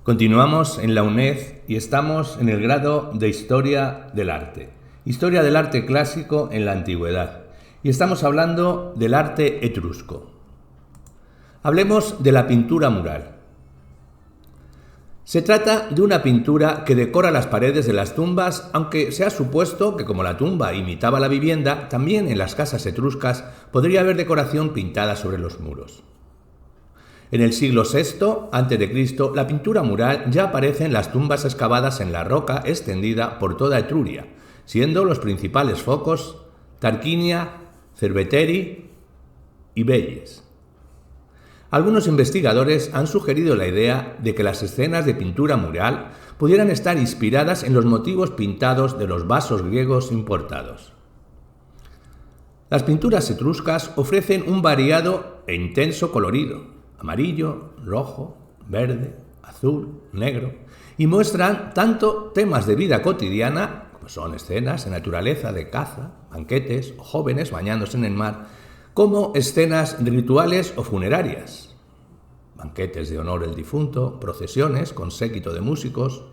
Continuamos en la UNED y estamos en el grado de Historia del Arte. Historia del arte clásico en la antigüedad. Y estamos hablando del arte etrusco. Hablemos de la pintura mural. Se trata de una pintura que decora las paredes de las tumbas, aunque se ha supuesto que como la tumba imitaba la vivienda, también en las casas etruscas podría haber decoración pintada sobre los muros. En el siglo VI a.C., la pintura mural ya aparece en las tumbas excavadas en la roca extendida por toda Etruria, siendo los principales focos Tarquinia, Cerveteri y Veies. Algunos investigadores han sugerido la idea de que las escenas de pintura mural pudieran estar inspiradas en los motivos pintados de los vasos griegos importados. Las pinturas etruscas ofrecen un variado e intenso colorido, amarillo, rojo, verde, azul, negro, y muestran tanto temas de vida cotidiana, como son escenas de naturaleza, de caza, banquetes o jóvenes bañándose en el mar, como escenas rituales o funerarias, banquetes de honor al difunto, procesiones con séquito de músicos,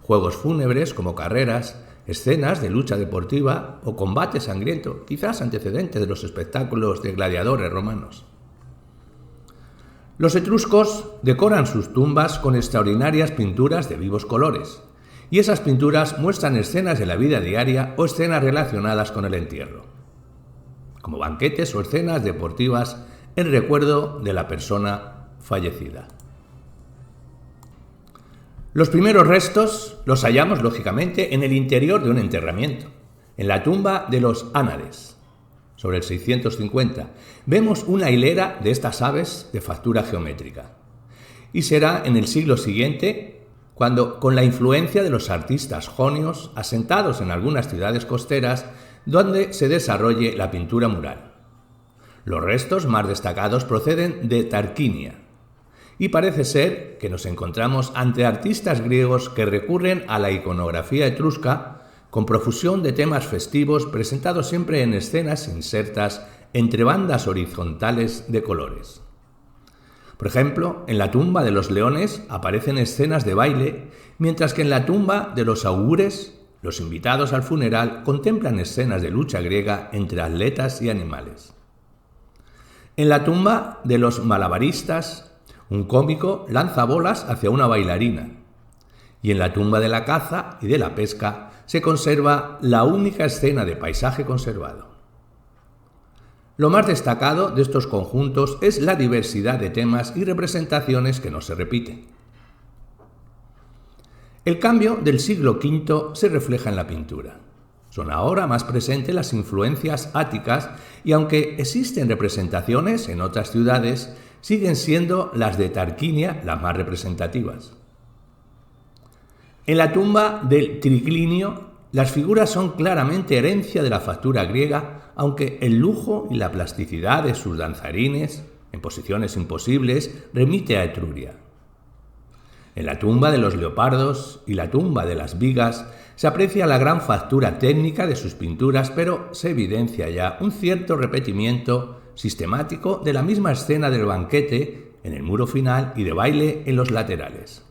juegos fúnebres como carreras, escenas de lucha deportiva o combate sangriento, quizás antecedentes de los espectáculos de gladiadores romanos. Los etruscos decoran sus tumbas con extraordinarias pinturas de vivos colores, y esas pinturas muestran escenas de la vida diaria o escenas relacionadas con el entierro, como banquetes o escenas deportivas en recuerdo de la persona fallecida. Los primeros restos los hallamos, lógicamente, en el interior de un enterramiento, en la tumba de los ánades. Sobre el 650, vemos una hilera de estas aves de factura geométrica. Y será en el siglo siguiente cuando, con la influencia de los artistas jonios asentados en algunas ciudades costeras, donde se desarrolle la pintura mural. Los restos más destacados proceden de Tarquinia, y parece ser que nos encontramos ante artistas griegos que recurren a la iconografía etrusca con profusión de temas festivos presentados siempre en escenas insertas entre bandas horizontales de colores. Por ejemplo, en la tumba de los leones aparecen escenas de baile, mientras que en la tumba de los augures, los invitados al funeral contemplan escenas de lucha griega entre atletas y animales. En la tumba de los malabaristas, un cómico lanza bolas hacia una bailarina. Y en la tumba de la caza y de la pesca se conserva la única escena de paisaje conservado. Lo más destacado de estos conjuntos es la diversidad de temas y representaciones que no se repiten. El cambio del siglo V se refleja en la pintura. Son ahora más presentes las influencias áticas y aunque existen representaciones en otras ciudades, siguen siendo las de Tarquinia las más representativas. En la tumba del triclinio, las figuras son claramente herencia de la factura griega, aunque el lujo y la plasticidad de sus danzarines, en posiciones imposibles, remite a Etruria. En la tumba de los leopardos y la tumba de las vigas se aprecia la gran factura técnica de sus pinturas, pero se evidencia ya un cierto repetimiento sistemático de la misma escena del banquete en el muro final y de baile en los laterales.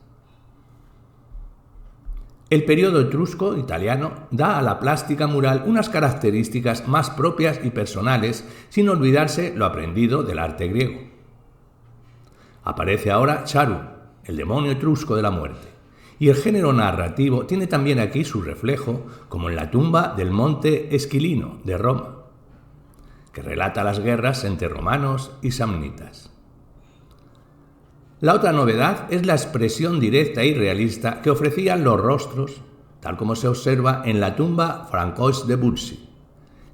El periodo etrusco italiano da a la plástica mural unas características más propias y personales, sin olvidarse lo aprendido del arte griego. Aparece ahora Charu, el demonio etrusco de la muerte, y el género narrativo tiene también aquí su reflejo, como en la tumba del monte Esquilino de Roma, que relata las guerras entre romanos y samnitas. La otra novedad es la expresión directa y realista que ofrecían los rostros, tal como se observa en la tumba Francois de Bursi,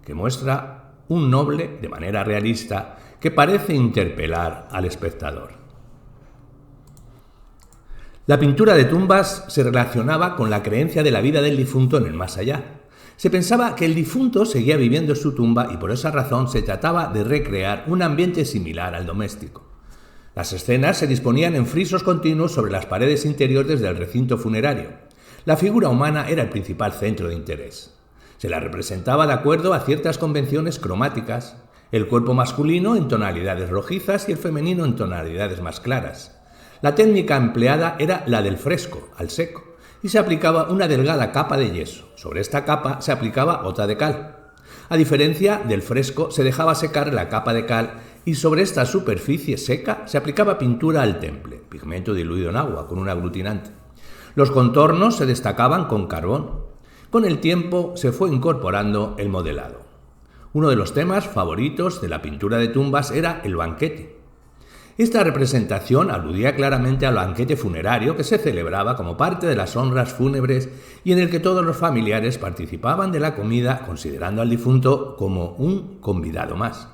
que muestra un noble de manera realista que parece interpelar al espectador. La pintura de tumbas se relacionaba con la creencia de la vida del difunto en el más allá. Se pensaba que el difunto seguía viviendo en su tumba y por esa razón se trataba de recrear un ambiente similar al doméstico. Las escenas se disponían en frisos continuos sobre las paredes interiores del recinto funerario. La figura humana era el principal centro de interés. Se la representaba de acuerdo a ciertas convenciones cromáticas, el cuerpo masculino en tonalidades rojizas y el femenino en tonalidades más claras. La técnica empleada era la del fresco, al seco, y se aplicaba una delgada capa de yeso. Sobre esta capa se aplicaba otra de cal. A diferencia del fresco, se dejaba secar la capa de cal y sobre esta superficie seca se aplicaba pintura al temple, pigmento diluido en agua con un aglutinante. Los contornos se destacaban con carbón. Con el tiempo se fue incorporando el modelado. Uno de los temas favoritos de la pintura de tumbas era el banquete. Esta representación aludía claramente al banquete funerario que se celebraba como parte de las honras fúnebres y en el que todos los familiares participaban de la comida considerando al difunto como un convidado más.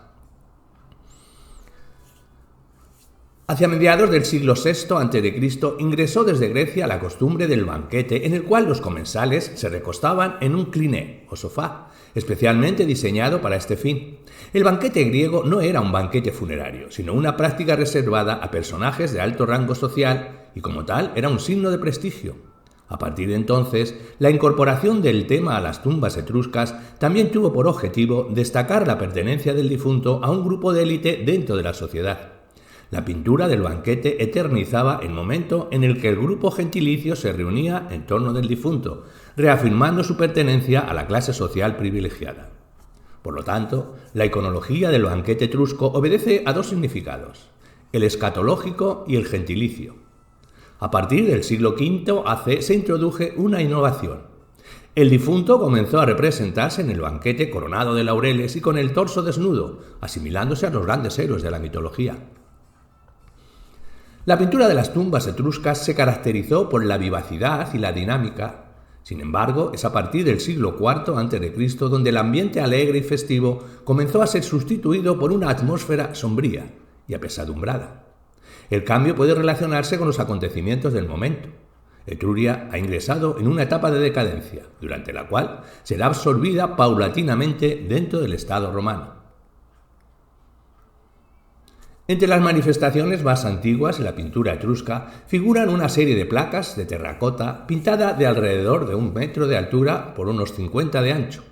Hacia mediados del siglo VI a.C. ingresó desde Grecia la costumbre del banquete en el cual los comensales se recostaban en un cliné o sofá, especialmente diseñado para este fin. El banquete griego no era un banquete funerario, sino una práctica reservada a personajes de alto rango social y como tal era un signo de prestigio. A partir de entonces, la incorporación del tema a las tumbas etruscas también tuvo por objetivo destacar la pertenencia del difunto a un grupo de élite dentro de la sociedad. La pintura del banquete eternizaba el momento en el que el grupo gentilicio se reunía en torno del difunto, reafirmando su pertenencia a la clase social privilegiada. Por lo tanto, la iconología del banquete etrusco obedece a dos significados, el escatológico y el gentilicio. A partir del siglo V AC se introdujo una innovación. El difunto comenzó a representarse en el banquete coronado de laureles y con el torso desnudo, asimilándose a los grandes héroes de la mitología. La pintura de las tumbas etruscas se caracterizó por la vivacidad y la dinámica. Sin embargo, es a partir del siglo IV a.C. donde el ambiente alegre y festivo comenzó a ser sustituido por una atmósfera sombría y apesadumbrada. El cambio puede relacionarse con los acontecimientos del momento. Etruria ha ingresado en una etapa de decadencia, durante la cual será absorbida paulatinamente dentro del Estado romano. Entre las manifestaciones más antiguas en la pintura etrusca figuran una serie de placas de terracota pintada de alrededor de 1 metro de altura por unos 50 de ancho.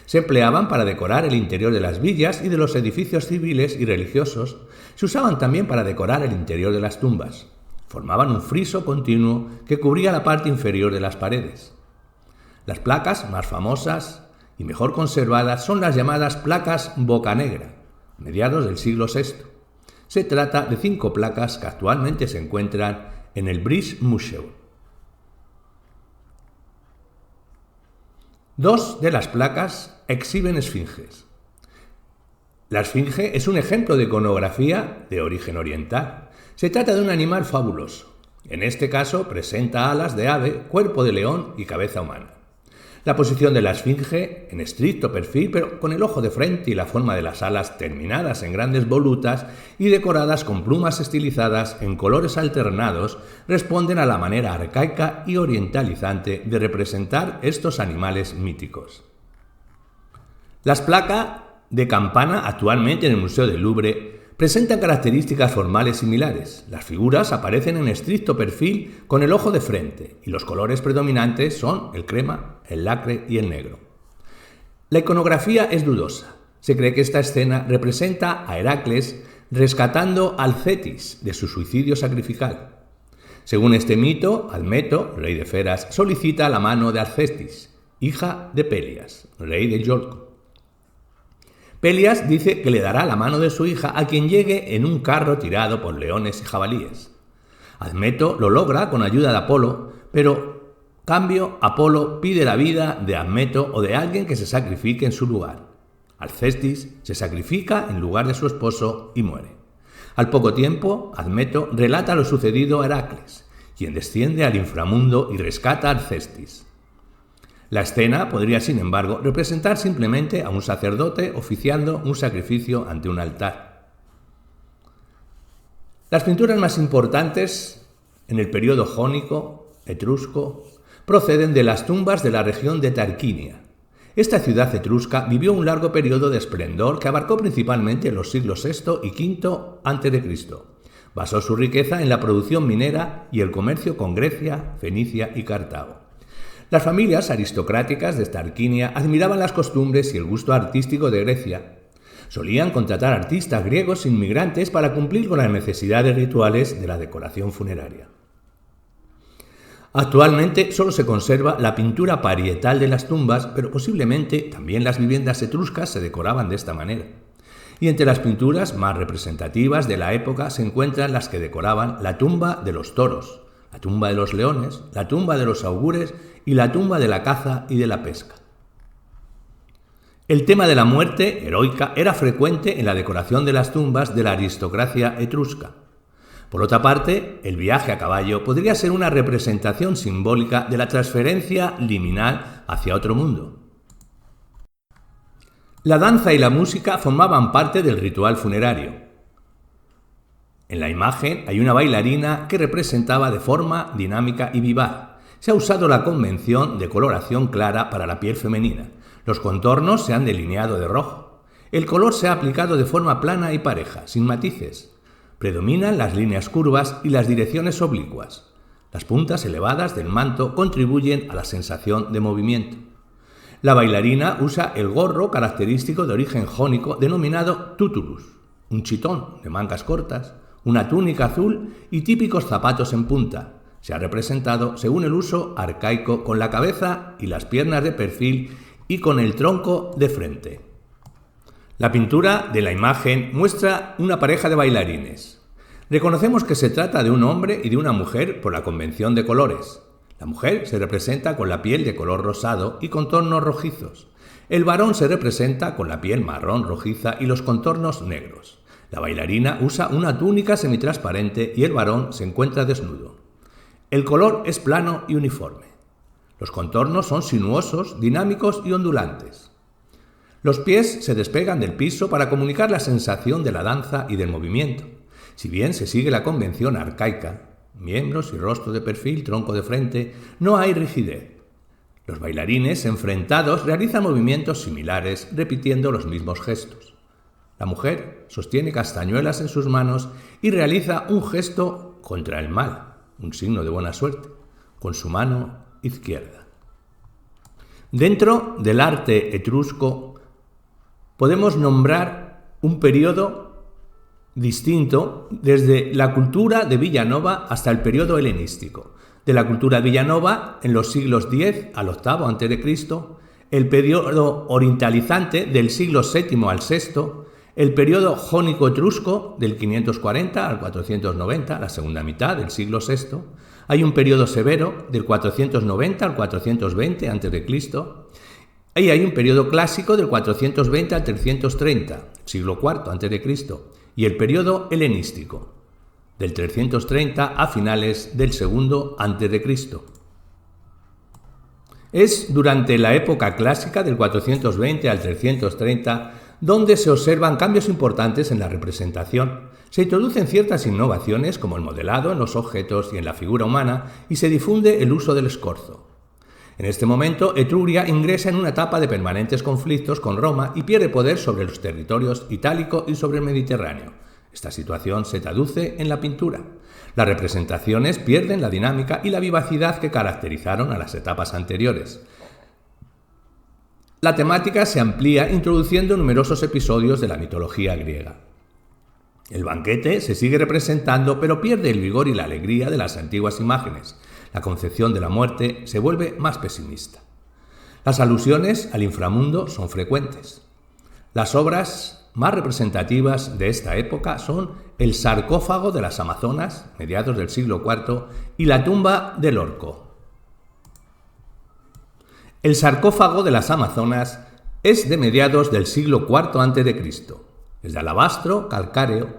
Se empleaban para decorar el interior de las villas y de los edificios civiles y religiosos. Se usaban también para decorar el interior de las tumbas. Formaban un friso continuo que cubría la parte inferior de las paredes. Las placas más famosas y mejor conservadas son las llamadas placas Bocanegra, mediados del siglo VI. Se trata de 5 placas que actualmente se encuentran en el British Museum. 2 de las placas exhiben esfinges. La esfinge es un ejemplo de iconografía de origen oriental. Se trata de un animal fabuloso. En este caso presenta alas de ave, cuerpo de león y cabeza humana. La posición de la esfinge, en estricto perfil, pero con el ojo de frente y la forma de las alas terminadas en grandes volutas y decoradas con plumas estilizadas en colores alternados, responden a la manera arcaica y orientalizante de representar estos animales míticos. Las placas de campana actualmente en el Museo del Louvre presentan características formales similares. Las figuras aparecen en estricto perfil con el ojo de frente y los colores predominantes son el crema, el lacre y el negro. La iconografía es dudosa. Se cree que esta escena representa a Heracles rescatando al Cetis de su suicidio sacrificial. Según este mito, Admeto, rey de Feras, solicita la mano de Alcestis, hija de Pelias, rey de Iolco. Pelias dice que le dará la mano de su hija a quien llegue en un carro tirado por leones y jabalíes. Admeto lo logra con ayuda de Apolo, pero cambio Apolo pide la vida de Admeto o de alguien que se sacrifique en su lugar. Alcestis se sacrifica en lugar de su esposo y muere. Al poco tiempo, Admeto relata lo sucedido a Heracles, quien desciende al inframundo y rescata a Alcestis. La escena podría, sin embargo, representar simplemente a un sacerdote oficiando un sacrificio ante un altar. Las pinturas más importantes en el periodo jónico, etrusco, proceden de las tumbas de la región de Tarquinia. Esta ciudad etrusca vivió un largo periodo de esplendor que abarcó principalmente los siglos VI y V a.C. Basó su riqueza en la producción minera y el comercio con Grecia, Fenicia y Cartago. Las familias aristocráticas de Tarquinia admiraban las costumbres y el gusto artístico de Grecia. Solían contratar artistas griegos inmigrantes para cumplir con las necesidades rituales de la decoración funeraria. Actualmente solo se conserva la pintura parietal de las tumbas, pero posiblemente también las viviendas etruscas se decoraban de esta manera. Y entre las pinturas más representativas de la época se encuentran las que decoraban la tumba de los toros, la tumba de los leones, la tumba de los augures y la tumba de la caza y de la pesca. El tema de la muerte heroica era frecuente en la decoración de las tumbas de la aristocracia etrusca. Por otra parte, el viaje a caballo podría ser una representación simbólica de la transferencia liminal hacia otro mundo. La danza y la música formaban parte del ritual funerario. En la imagen hay una bailarina que representaba de forma dinámica y vivaz. Se ha usado la convención de coloración clara para la piel femenina. Los contornos se han delineado de rojo. El color se ha aplicado de forma plana y pareja, sin matices. Predominan las líneas curvas y las direcciones oblicuas. Las puntas elevadas del manto contribuyen a la sensación de movimiento. La bailarina usa el gorro característico de origen jónico denominado tutulus, un chitón de mangas cortas, una túnica azul y típicos zapatos en punta. Se ha representado según el uso arcaico con la cabeza y las piernas de perfil y con el tronco de frente. La pintura de la imagen muestra una pareja de bailarines. Reconocemos que se trata de un hombre y de una mujer por la convención de colores. La mujer se representa con la piel de color rosado y contornos rojizos. El varón se representa con la piel marrón rojiza y los contornos negros. La bailarina usa una túnica semitransparente y el varón se encuentra desnudo. El color es plano y uniforme. Los contornos son sinuosos, dinámicos y ondulantes. Los pies se despegan del piso para comunicar la sensación de la danza y del movimiento. Si bien se sigue la convención arcaica, miembros y rostro de perfil, tronco de frente, no hay rigidez. Los bailarines enfrentados realizan movimientos similares, repitiendo los mismos gestos. La mujer sostiene castañuelas en sus manos y realiza un gesto contra el mal, un signo de buena suerte, con su mano izquierda. Dentro del arte etrusco podemos nombrar un periodo distinto desde la cultura de Villanova hasta el periodo helenístico. De la cultura de Villanova, en los siglos X al VIII a.C., el periodo orientalizante del siglo VII al VI, el periodo jónico-etrusco del 540 al 490, la segunda mitad del siglo VI, hay un periodo severo del 490 al 420 a.C., y hay un periodo clásico del 420 al 330, siglo IV a.C., y el periodo helenístico, del 330 a finales del segundo a.C. Es durante la época clásica del 420 al 330 donde se observan cambios importantes en la representación. Se introducen ciertas innovaciones como el modelado en los objetos y en la figura humana y se difunde el uso del escorzo. En este momento, Etruria ingresa en una etapa de permanentes conflictos con Roma y pierde poder sobre los territorios itálico y sobre el Mediterráneo. Esta situación se traduce en la pintura. Las representaciones pierden la dinámica y la vivacidad que caracterizaron a las etapas anteriores. La temática se amplía introduciendo numerosos episodios de la mitología griega. El banquete se sigue representando, pero pierde el vigor y la alegría de las antiguas imágenes. La concepción de la muerte se vuelve más pesimista. Las alusiones al inframundo son frecuentes. Las obras más representativas de esta época son el sarcófago de las Amazonas, mediados del siglo IV, y la tumba del Orco. El sarcófago de las Amazonas es de mediados del siglo IV a.C. Es de alabastro calcáreo,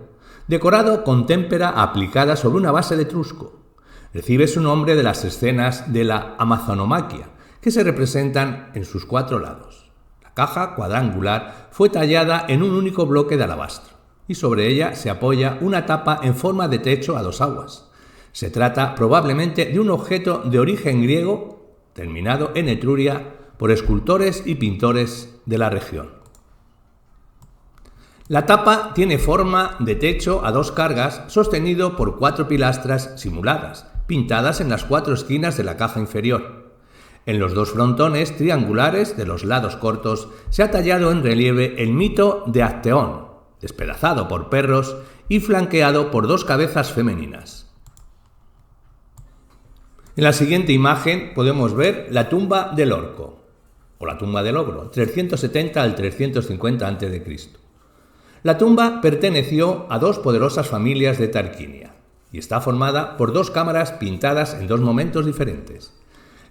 decorado con témpera aplicada sobre una base de etrusco. Recibe su nombre de las escenas de la Amazonomaquia, que se representan en sus cuatro lados. La caja cuadrangular fue tallada en un único bloque de alabastro, y sobre ella se apoya una tapa en forma de techo a dos aguas. Se trata probablemente de un objeto de origen griego, terminado en Etruria por escultores y pintores de la región. La tapa tiene forma de techo a dos cargas sostenido por cuatro pilastras simuladas, pintadas en las cuatro esquinas de la caja inferior. En los dos frontones triangulares de los lados cortos se ha tallado en relieve el mito de Acteón, despedazado por perros y flanqueado por dos cabezas femeninas. En la siguiente imagen podemos ver la tumba del Orco, o la tumba del Ogro, 370 al 350 a.C. La tumba perteneció a dos poderosas familias de Tarquinia y está formada por dos cámaras pintadas en dos momentos diferentes.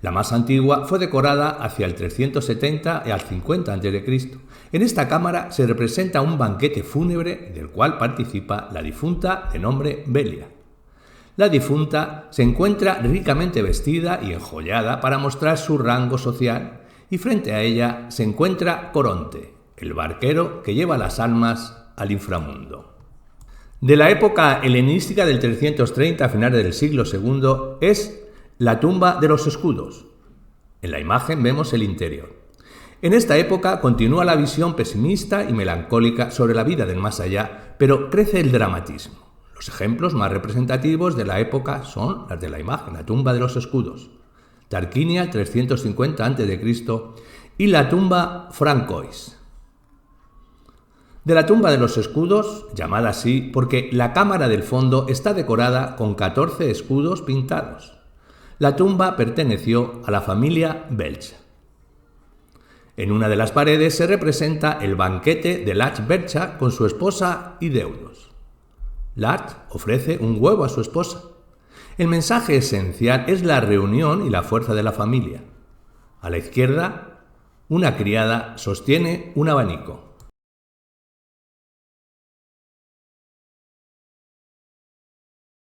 La más antigua fue decorada hacia el 370 al 50 a.C. En esta cámara se representa un banquete fúnebre del cual participa la difunta de nombre Belia. La difunta se encuentra ricamente vestida y enjollada para mostrar su rango social y frente a ella se encuentra Coronte, el barquero que lleva las almas al inframundo. De la época helenística del 330 a finales del siglo II es la tumba de los escudos. En la imagen vemos el interior. En esta época continúa la visión pesimista y melancólica sobre la vida del más allá, pero crece el dramatismo. Los ejemplos más representativos de la época son las de la imagen, la tumba de los escudos, Tarquinia 350 a.C. y la tumba Francois. De la tumba de los escudos, llamada así porque la cámara del fondo está decorada con 14 escudos pintados. La tumba perteneció a la familia Belch. En una de las paredes se representa el banquete de Lach Bercha con su esposa y deudos. Lach ofrece un huevo a su esposa. El mensaje esencial es la reunión y la fuerza de la familia. A la izquierda, una criada sostiene un abanico.